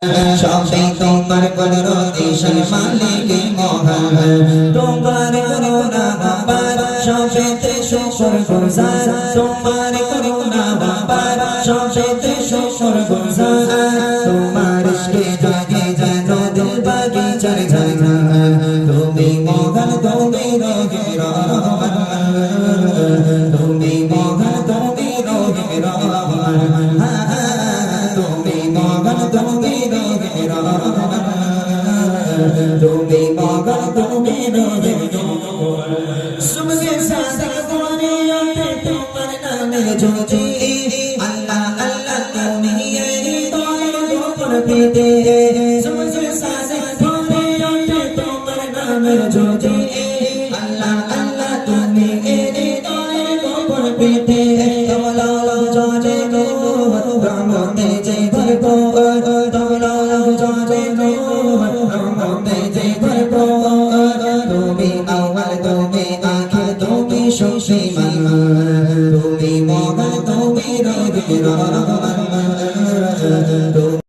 সবে তোমার কুদরতে মালিক মহান তোমার করুণা বাবার সবেতে শুকর গুজার তোমার করুণা বাবার সবেতে শুকর গুজার তোমার ইশকে জাগে যেন দিল বাগিচার ঝাড় তুমি মহান তুমি রোগে রহমান তুমি মহান তুমি রোগে রহমান তুমি মহান তুমি রোগে রহমান তুমি মহান তুমি রোগে রহমান সুবহে সাদা দুনিয়াতে তোমার নামে জ্যোতি আল্লাহ আল্লাহ তুমি হৃদয়ের গোপন পেতে সুবহে সাদা দুনিয়াতে তোমার নামে জ্যোতি আল্লাহ আল্লাহ তুমি হৃদয়ের গোপন পেতে তোমালা জানে গো রহমতে যে ভরপুর তোমালা জানে গো রহমতে যে ভরপুর তুমি আওয়াল তুমি আখির তুমি শক্তিমান তুমি মহান তুমি রোগে রহমান